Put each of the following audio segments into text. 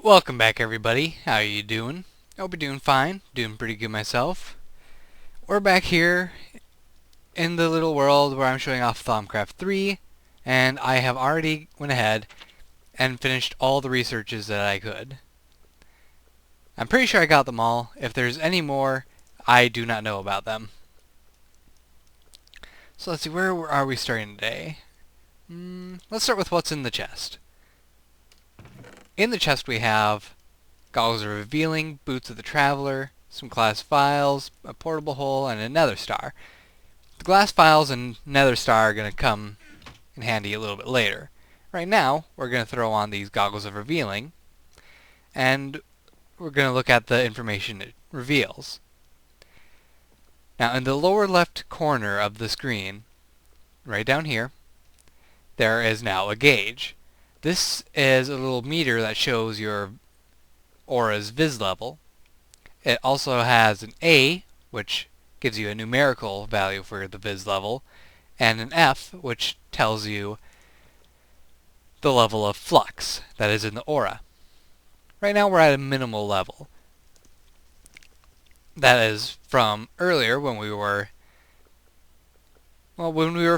Welcome back, everybody. How are you doing? Hope you're doing fine. Doing pretty good myself. We're back here in the little world where I'm showing off Thaumcraft 3, and I have already went ahead and finished all the researches that I could. I'm pretty sure I got them all. If there's any more, I do not know about them. So let's see, where are we starting today? Let's start with what's in the chest. In the chest we have Goggles of Revealing, Boots of the Traveler, some glass files, a portable hole, and a nether star. The glass files and nether star are going to come in handy a little bit later. Right now, we're going to throw on these Goggles of Revealing, and we're going to look at the information it reveals. Now, in the lower left corner of the screen, right down here, there is now a gauge. This is a little meter that shows your aura's vis level. It also has an A, which gives you a numerical value for the vis level, and an F, which tells you the level of flux that is in the aura. Right now we're at a minimal level. That is from earlier when we were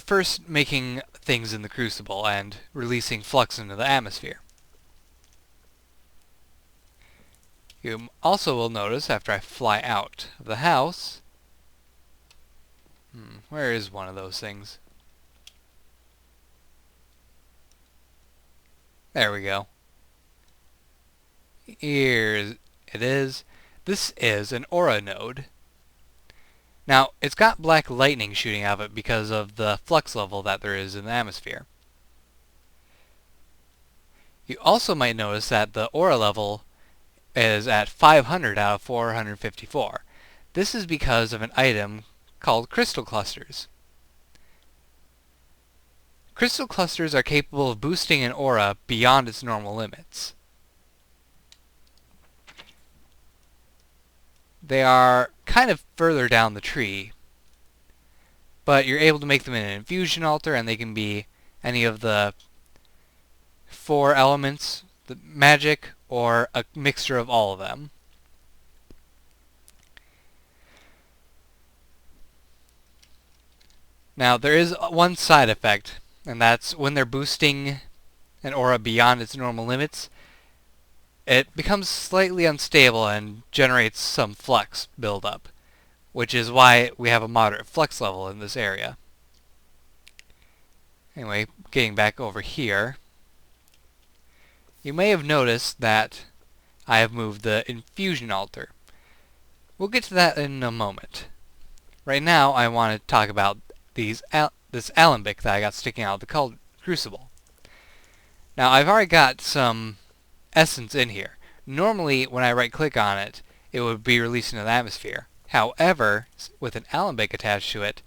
first making things in the Crucible and releasing flux into the atmosphere. You also will notice after I fly out of the house, where is one of those things? There we go. Here it is. This is an aura node. Now, it's got black lightning shooting out of it because of the flux level that there is in the atmosphere. You also might notice that the aura level is at 500 out of 454. This is because of an item called crystal clusters. Crystal clusters are capable of boosting an aura beyond its normal limits. They are kind of further down the tree, but you're able to make them in an Infusion Altar, and they can be any of the 4 elements, the magic, or a mixture of all of them. Now, there is one side effect, and that's when they're boosting an aura beyond its normal limits, it becomes slightly unstable and generates some flux buildup, which is why we have a moderate flux level in this area. Anyway, getting back over here, you may have noticed that I have moved the Infusion Altar. We'll get to that in a moment. Right now, I want to talk about this alembic that I got sticking out of the Crucible. Now, I've already got some essence in here. Normally, when I right-click on it, it would be released into the atmosphere. However, with an alembic attached to it,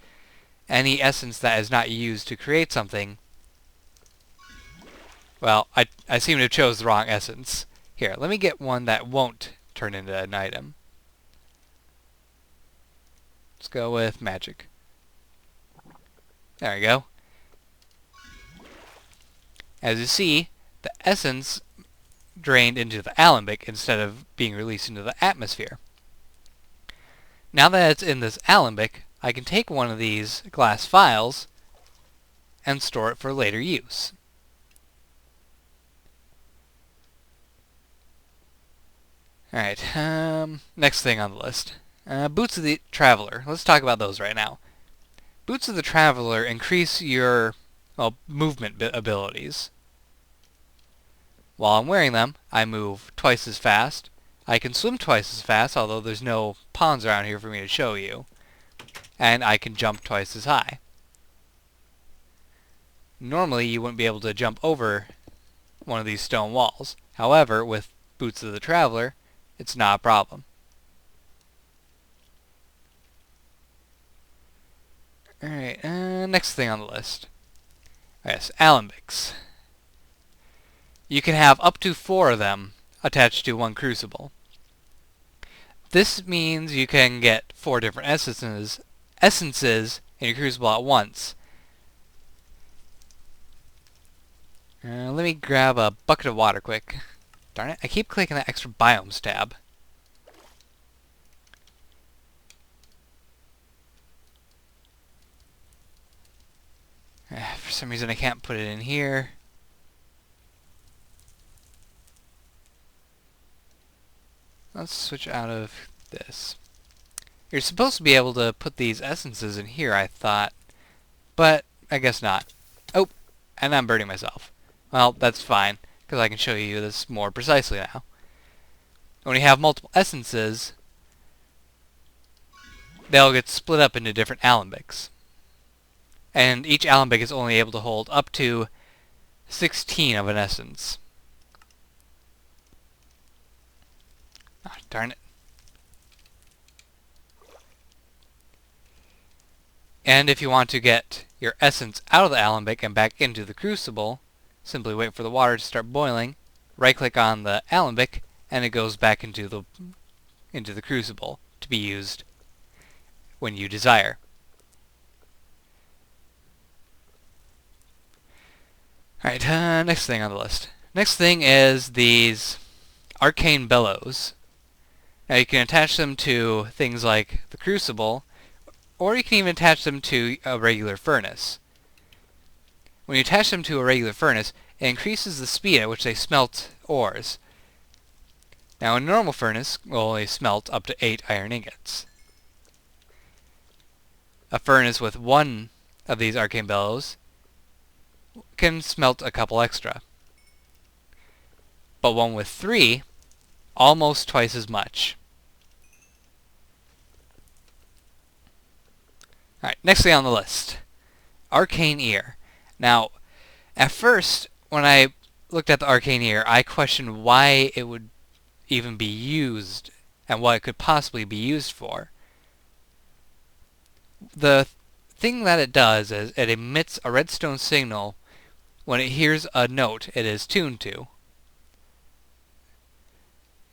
any essence that is not used to create something, well, I seem to have chose the wrong essence. Here, let me get one that won't turn into an item. Let's go with magic. There we go. As you see, the essence drained into the alembic instead of being released into the atmosphere. Now that it's in this alembic, I can take one of these glass files and store it for later use. Alright, next thing on the list. Boots of the Traveler. Let's talk about those right now. Boots of the Traveler increase your movement abilities. While I'm wearing them, I move twice as fast. I can swim twice as fast, although there's no ponds around here for me to show you. And I can jump twice as high. Normally, you wouldn't be able to jump over one of these stone walls. However, with Boots of the Traveler, it's not a problem. Alright, next thing on the list. Yes, alembics. You can have up to 4 of them attached to one crucible. This means you can get 4 different essences in your crucible at once. Let me grab a bucket of water quick. Darn it, I keep clicking that extra biomes tab. For some reason I can't put it in here. Let's switch out of this. You're supposed to be able to put these essences in here, I thought. But I guess not. Oh, and I'm burning myself. Well, that's fine, because I can show you this more precisely now. When you have multiple essences, they'll get split up into different alembics. And each alembic is only able to hold up to 16 of an essence. Ah, darn it. And if you want to get your essence out of the alembic and back into the crucible, simply wait for the water to start boiling, right-click on the alembic, and it goes back into the crucible to be used when you desire. Alright, next thing on the list. Next thing is these Arcane Bellows. Now you can attach them to things like the crucible, or you can even attach them to a regular furnace. When you attach them to a regular furnace, it increases the speed at which they smelt ores. Now a normal furnace will only smelt up to 8 iron ingots. A furnace with 1 of these Arcane Bellows can smelt a couple extra. But one with 3, almost twice as much. Alright, next thing on the list. Arcane Ear. Now, at first, when I looked at the Arcane Ear, I questioned why it would even be used, and what it could possibly be used for. The thing that it does is it emits a redstone signal when it hears a note it is tuned to.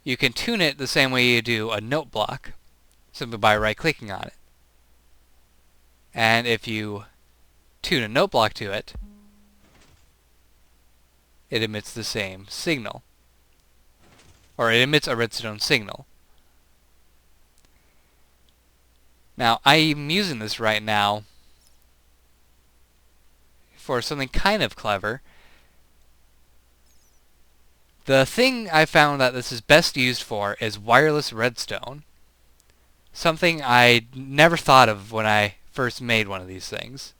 You can tune it the same way you do a note block, simply by right-clicking on it. And if you tune a note block to it, it emits the same signal. Or it emits a redstone signal. Now, I'm using this right now for something kind of clever. The thing I found that this is best used for is wireless redstone. Something I never thought of when I first made one of these things.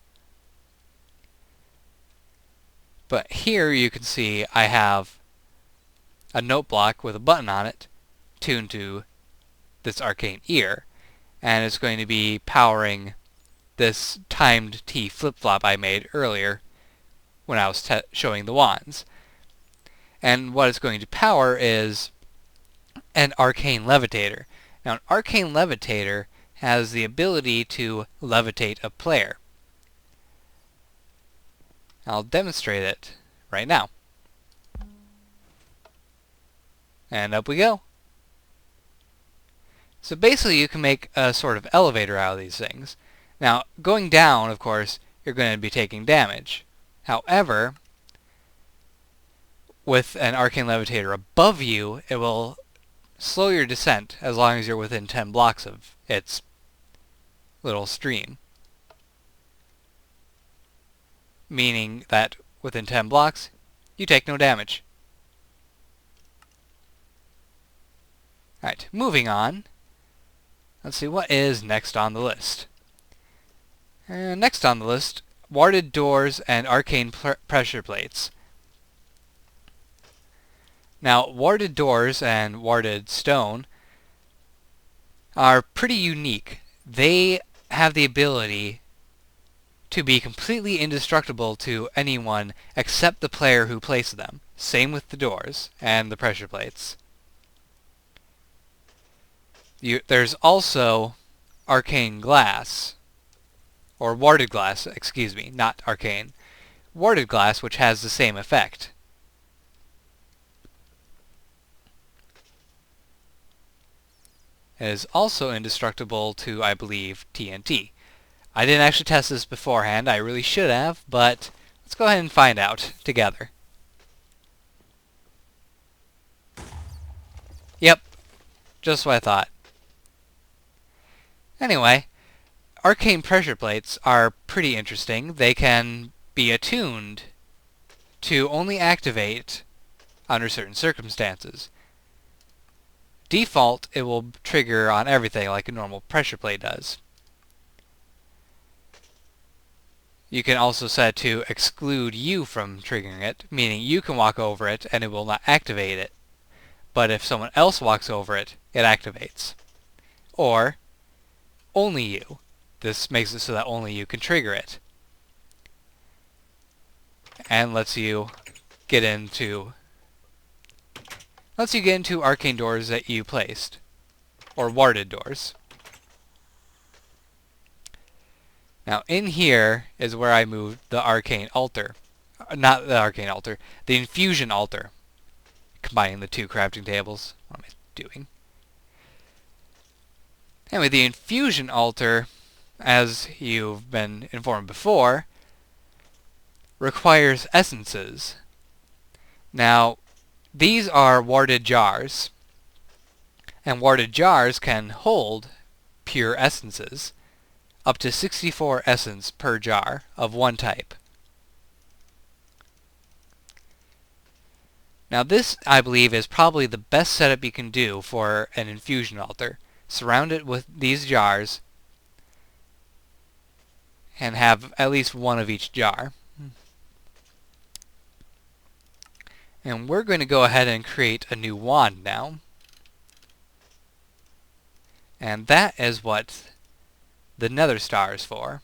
But here you can see I have a note block with a button on it tuned to this Arcane Ear, and it's going to be powering this timed T flip-flop I made earlier when I was showing the wands. And what it's going to power is an Arcane Levitator. Now an Arcane Levitator has the ability to levitate a player. I'll demonstrate it right now. And up we go. So basically you can make a sort of elevator out of these things. Now, going down, of course, you're going to be taking damage. However, with an Arcane Levitator above you, it will slow your descent as long as you're within 10 blocks of its little stream. Meaning that within 10 blocks, you take no damage. Alright, moving on. Let's see, what is next on the list? Next on the list, warded doors and arcane pressure plates. Now, warded doors and warded stone are pretty unique. They have the ability to be completely indestructible to anyone except the player who places them. Same with the doors and the pressure plates. There's also arcane glass, or warded glass, excuse me, not arcane. Warded glass, which has the same effect. It is also indestructible to, I believe, TNT. I didn't actually test this beforehand, I really should have, but let's go ahead and find out together. Just what I thought. Anyway, arcane pressure plates are pretty interesting. They can be attuned to only activate under certain circumstances. Default, it will trigger on everything like a normal pressure plate does. You can also set it to exclude you from triggering it, meaning you can walk over it and it will not activate it. But if someone else walks over it, it activates. Or, only you. This makes it so that only you can trigger it. And lets you get into arcane doors that you placed. Or warded doors. Now in here is where I moved the Arcane Altar. Not the Arcane Altar, the Infusion Altar. Combining the two crafting tables. What am I doing? Anyway, the Infusion Altar, as you've been informed before, requires essences. Now, these are warded jars. And warded jars can hold pure essences. Up to 64 essence per jar of one type. Now this, I believe, is probably the best setup you can do for an infusion altar. Surround it with these jars and have at least one of each jar. And we're going to go ahead and create a new wand now. And that is what the Nether Star is for.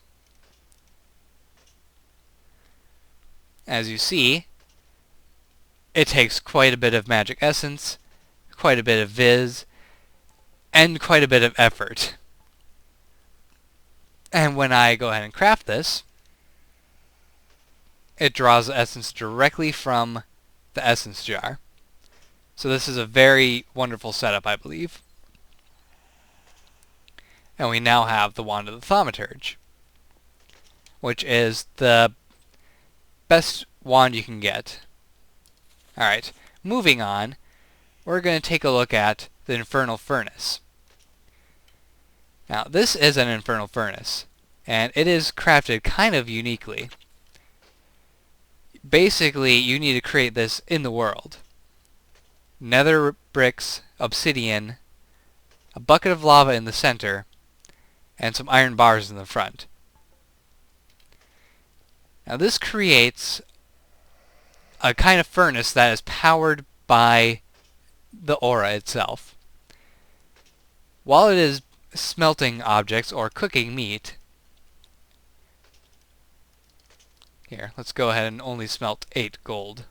As you see, it takes quite a bit of magic essence, quite a bit of viz, and quite a bit of effort. And when I go ahead and craft this, it draws the essence directly from the essence jar. So this is a very wonderful setup, I believe. And we now have the Wand of the Thaumaturge, which is the best wand you can get. Alright, moving on, we're going to take a look at the Infernal Furnace. Now, this is an Infernal Furnace, and it is crafted kind of uniquely. Basically, you need to create this in the world. Nether bricks, obsidian, a bucket of lava in the center, and some iron bars in the front. Now this creates a kind of furnace that is powered by the aura itself. While it is smelting objects or cooking meat, here, let's go ahead and only smelt 8 gold.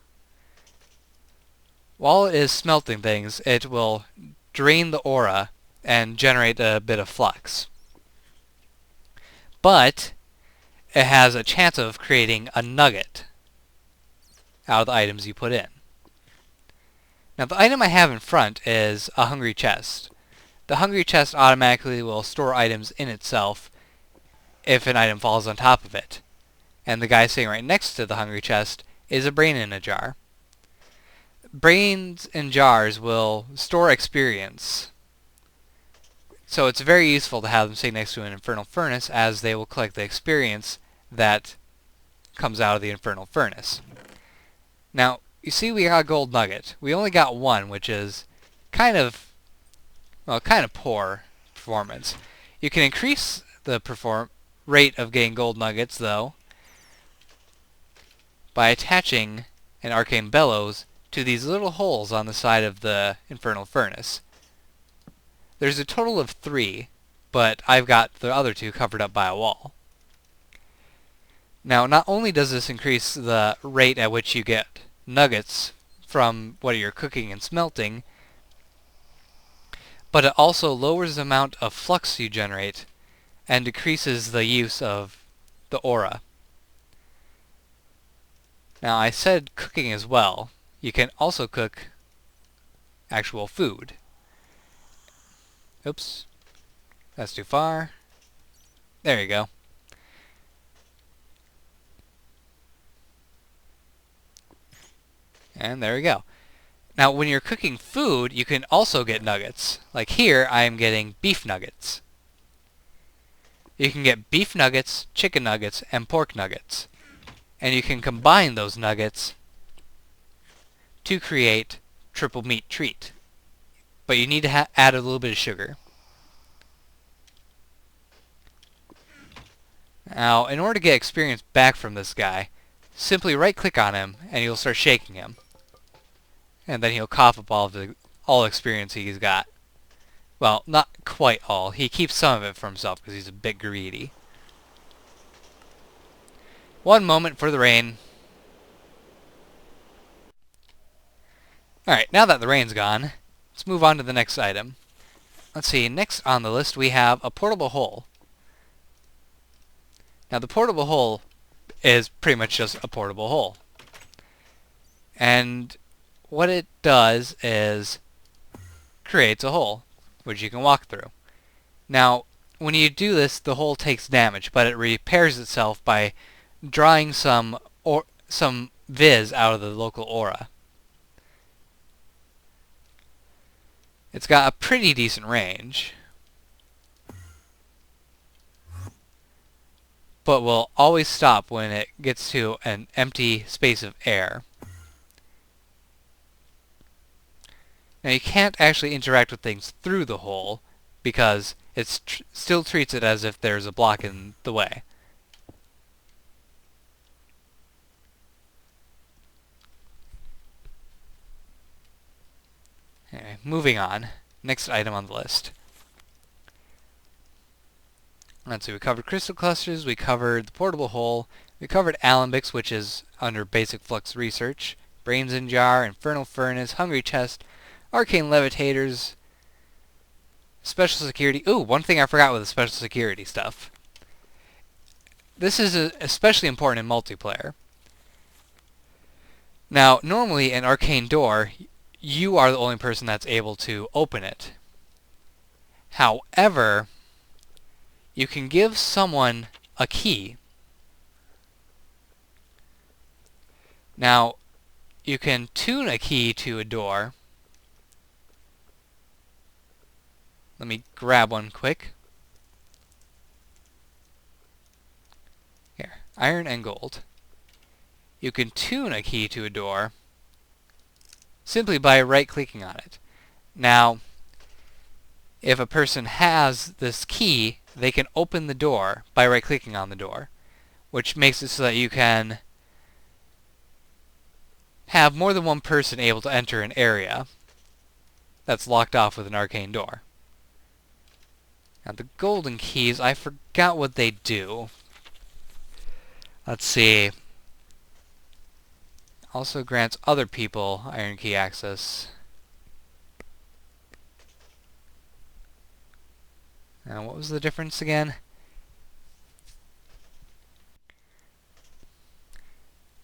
While it is smelting things, it will drain the aura and generate a bit of flux. But it has a chance of creating a nugget out of the items you put in. Now the item I have in front is a hungry chest. The hungry chest automatically will store items in itself if an item falls on top of it. And the guy sitting right next to the hungry chest is a brain in a jar. Brains in jars will store experience. So it's very useful to have them sitting next to an Infernal Furnace, as they will collect the experience that comes out of the Infernal Furnace. Now, you see we got a gold nugget. We only got one, which is kind of poor performance. You can increase the rate of getting gold nuggets, though, by attaching an Arcane Bellows to these little holes on the side of the Infernal Furnace. There's a total of 3, but I've got the other 2 covered up by a wall. Now, not only does this increase the rate at which you get nuggets from what you're cooking and smelting, but it also lowers the amount of flux you generate and decreases the use of the aura. Now, I said cooking as well. You can also cook actual food. Oops. That's too far. There you go. And there we go. Now, when you're cooking food, you can also get nuggets. Like here, I am getting beef nuggets. You can get beef nuggets, chicken nuggets, and pork nuggets. And you can combine those nuggets to create triple meat treat. But you need to add a little bit of sugar. Now, in order to get experience back from this guy, simply right-click on him, and you'll start shaking him. And then he'll cough up all experience he's got. Well, not quite all. He keeps some of it for himself because he's a bit greedy. One moment for the rain. Alright, now that the rain's gone, let's move on to the next item. Let's see, next on the list we have a portable hole. Now the portable hole is pretty much just a portable hole. And what it does is creates a hole, which you can walk through. Now, when you do this, the hole takes damage, but it repairs itself by drawing some viz out of the local aura. It's got a pretty decent range, but will always stop when it gets to an empty space of air. Now you can't actually interact with things through the hole because it still treats it as if there's a block in the way. Okay, moving on. Next item on the list. Let's see, we covered crystal clusters, we covered the portable hole, we covered alembics, which is under basic flux research, brains in jar, infernal furnace, hungry chest, arcane levitators, special security. Ooh, one thing I forgot with the special security stuff. This is especially important in multiplayer. Now, normally in Arcane Door, you are the only person that's able to open it. However, you can give someone a key. Now, you can tune a key to a door. Let me grab one quick. Here, iron and gold. You can tune a key to a door simply by right-clicking on it. Now, if a person has this key, they can open the door by right-clicking on the door, which makes it so that you can have more than one person able to enter an area that's locked off with an arcane door. Now the golden keys, I forgot what they do. Let's see. Also grants other people iron key access. Now what was the difference again?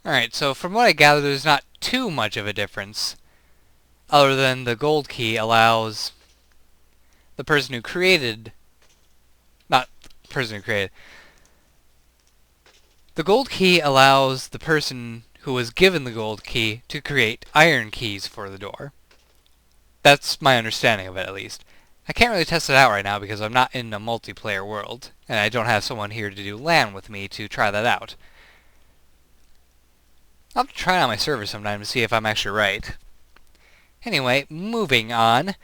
Alright, so from what I gather, there's not too much of a difference, other than the gold key allows the person who created... Not the person who created. The gold key allows the person who was given the gold key to create iron keys for the door. That's my understanding of it, at least. I can't really test it out right now because I'm not in a multiplayer world, and I don't have someone here to do LAN with me to try that out. I'll have to try it on my server sometime to see if I'm actually right. Anyway, moving on.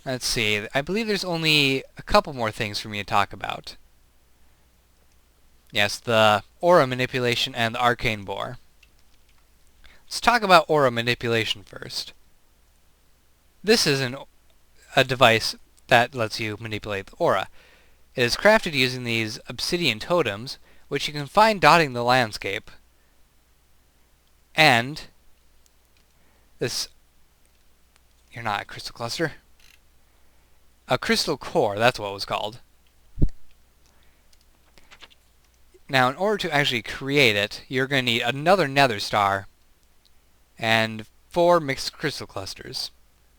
Let's see, I believe there's only a couple more things for me to talk about. Yes, the aura manipulation and the Arcane Bore. Let's talk about aura manipulation first. This is a device that lets you manipulate the aura. It is crafted using these obsidian totems, which you can find dotting the landscape. And this... You're not a crystal cluster. A crystal core, that's what it was called. Now, in order to actually create it, you're going to need another nether star and 4 mixed crystal clusters,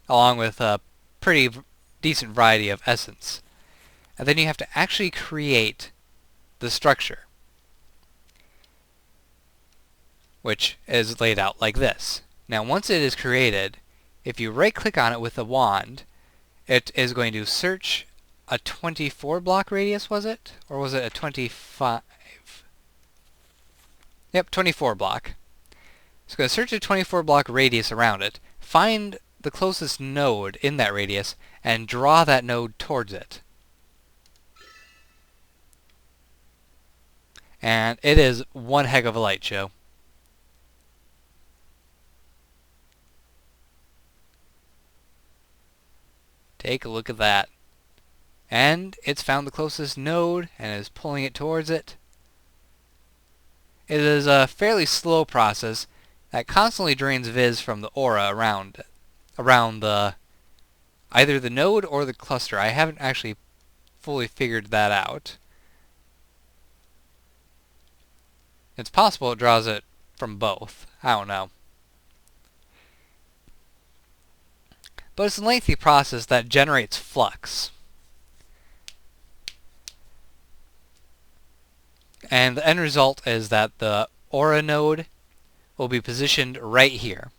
along with a pretty decent variety of essence. And then you have to actually create the structure, which is laid out like this. Now once it is created, if you right click on it with the wand, it is going to search a 24 block radius, was it? Or was it a 25? Yep, 24 block. It's going to search a 24 block radius around it, find the closest node in that radius, and draw that node towards it. And it is one heck of a light show. Take a look at that. And it's found the closest node and is pulling it towards it. It is a fairly slow process that constantly drains Viz from the aura around the either the node or the cluster. I haven't actually fully figured that out. It's possible it draws it from both. I don't know. But it's a lengthy process that generates flux. And the end result is that the aura node will be positioned right here.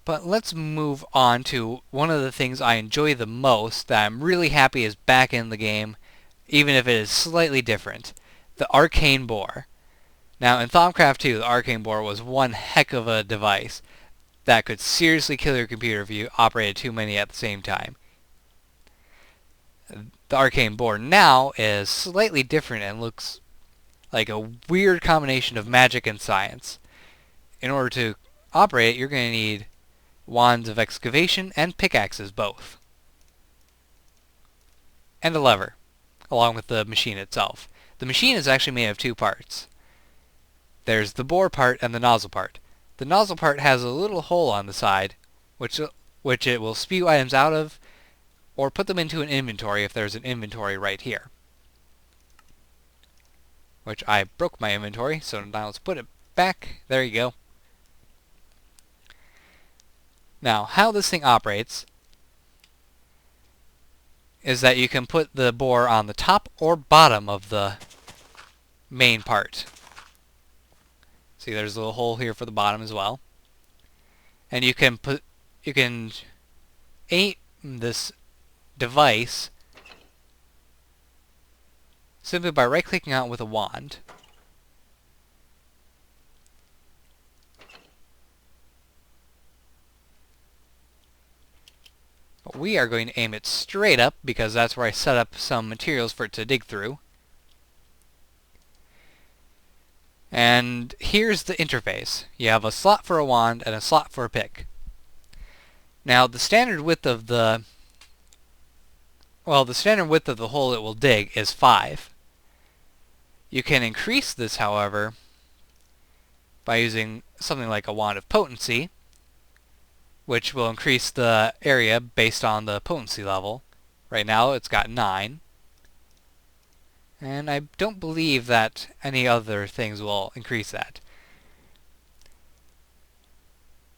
But let's move on to one of the things I enjoy the most that I'm really happy is back in the game, even if it is slightly different. The Arcane Bore. Now in Thaumcraft 2, the Arcane Bore was one heck of a device that could seriously kill your computer if you operated too many at the same time. The Arcane Bore now is slightly different and looks like a weird combination of magic and science. In order to operate it, you're going to need wands of excavation and pickaxes both. And a lever, along with the machine itself. The machine is actually made of two parts. There's the bore part and the nozzle part. The nozzle part has a little hole on the side, which it will spew items out of, or put them into an inventory if there's an inventory right here. Which I broke my inventory, so now let's put it back. There you go. Now, how this thing operates is that you can put the bore on the top or bottom of the main part. See, there's a little hole here for the bottom as well. And you can aim this device simply by right-clicking on it with a wand. But we are going to aim it straight up because that's where I set up some materials for it to dig through. And here's the interface. You have a slot for a wand and a slot for a pick. Now the standard width of the hole it will dig is 5. You can increase this, however, by using something like a wand of potency, which will increase the area based on the potency level. Right now it's got 9. And I don't believe that any other things will increase that.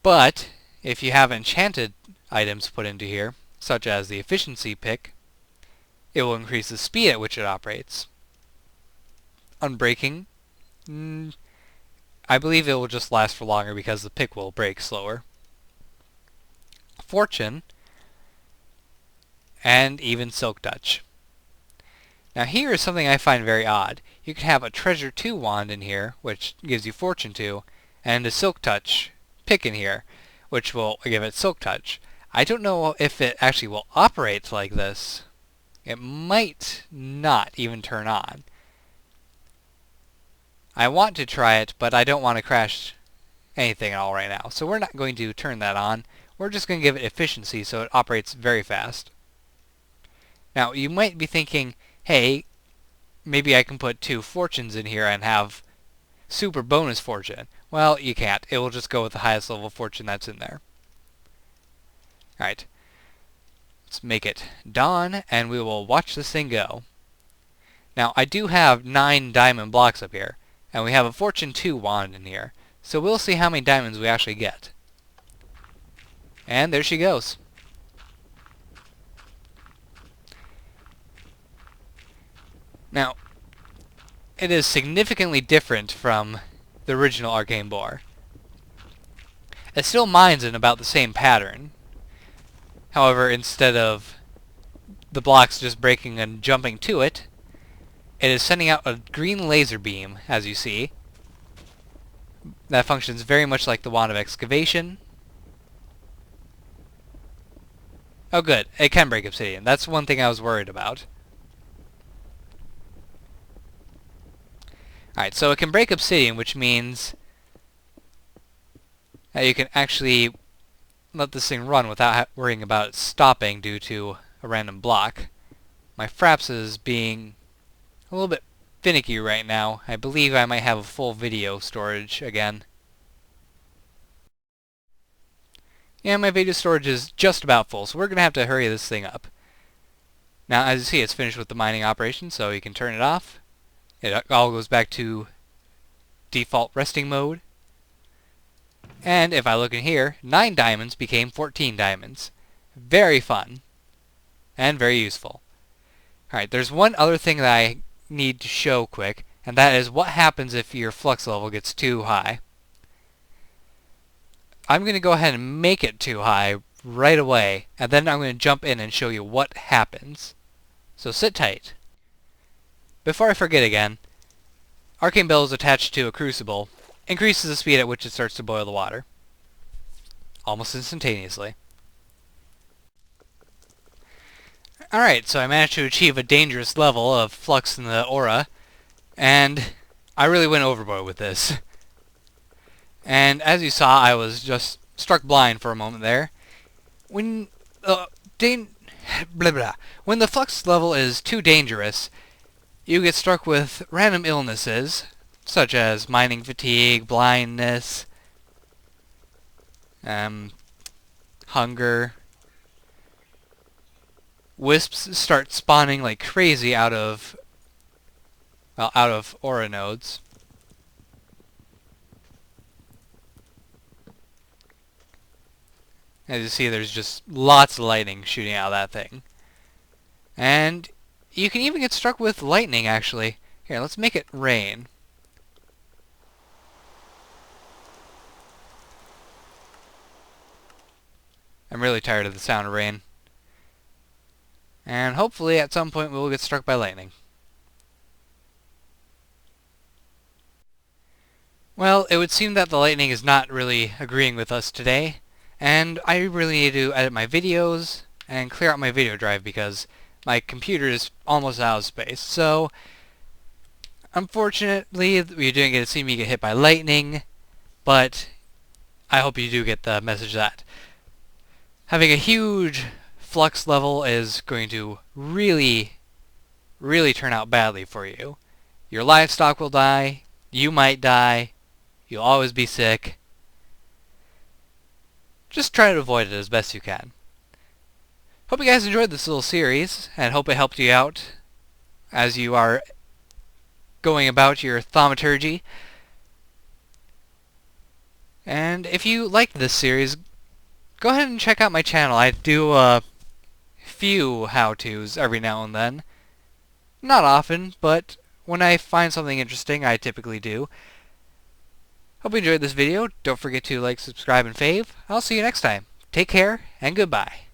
But if you have enchanted items put into here, such as the efficiency pick, it will increase the speed at which it operates. Unbreaking, I believe it will just last for longer because the pick will break slower. Fortune, and even Silk Touch. Now here is something I find very odd. You can have a Treasure 2 wand in here, which gives you Fortune 2, and a Silk Touch pick in here, which will give it Silk Touch. I don't know if it actually will operate like this. It might not even turn on. I want to try it, but I don't want to crash anything at all right now. So we're not going to turn that on. We're just going to give it efficiency so it operates very fast. Now you might be thinking, hey, maybe I can put 2 fortunes in here and have super bonus fortune. Well, you can't. It will just go with the highest level fortune that's in there. Alright. Let's make it dawn, and we will watch this thing go. Now, I do have 9 diamond blocks up here, and we have a Fortune 2 wand in here, so we'll see how many diamonds we actually get. And there she goes. Now, it is significantly different from the original Arcane Bore. It still mines in about the same pattern. However, instead of the blocks just breaking and jumping to it, it is sending out a green laser beam, as you see. That functions very much like the Wand of Excavation. Oh good, it can break obsidian. That's one thing I was worried about. Alright, so it can break obsidian, which means that you can actually let this thing run without worrying about it stopping due to a random block. My Fraps is being a little bit finicky right now. I believe I might have a full video storage again. Yeah, my video storage is just about full, so we're going to have to hurry this thing up. Now, as you see, it's finished with the mining operation, so you can turn it off. It all goes back to default resting mode. And if I look in here, 9 diamonds became 14 diamonds. Very fun. And very useful. Alright, there's one other thing that I need to show quick, and that is what happens if your flux level gets too high. I'm going to go ahead and make it too high right away, and then I'm going to jump in and show you what happens. So sit tight. Before I forget again, Arcane Bellows attached to a crucible increases the speed at which it starts to boil the water. Almost instantaneously. Alright, so I managed to achieve a dangerous level of flux in the aura, and I really went overboard with this. And as you saw, I was just struck blind for a moment there. When when the flux level is too dangerous, you get struck with random illnesses, such as mining fatigue, blindness, hunger. Wisps start spawning like crazy out of aura nodes. As you see, there's just lots of lightning shooting out of that thing. And you can even get struck with lightning, actually. Here, let's make it rain. I'm really tired of the sound of rain. And hopefully at some point we'll get struck by lightning. Well, it would seem that the lightning is not really agreeing with us today. And I really need to edit my videos and clear out my video drive because my computer is almost out of space. So, unfortunately, you didn't get to see me get hit by lightning, but I hope you do get the message that having a huge flux level is going to really turn out badly for you. Your livestock will die, you might die, you'll always be sick. Just try to avoid it as best you can. Hope you guys enjoyed this little series, and hope it helped you out as you are going about your thaumaturgy. And if you liked this series, go ahead and check out my channel. I do a few how-tos every now and then. Not often, but when I find something interesting, I typically do. Hope you enjoyed this video. Don't forget to like, subscribe, and fave. I'll see you next time. Take care, and goodbye.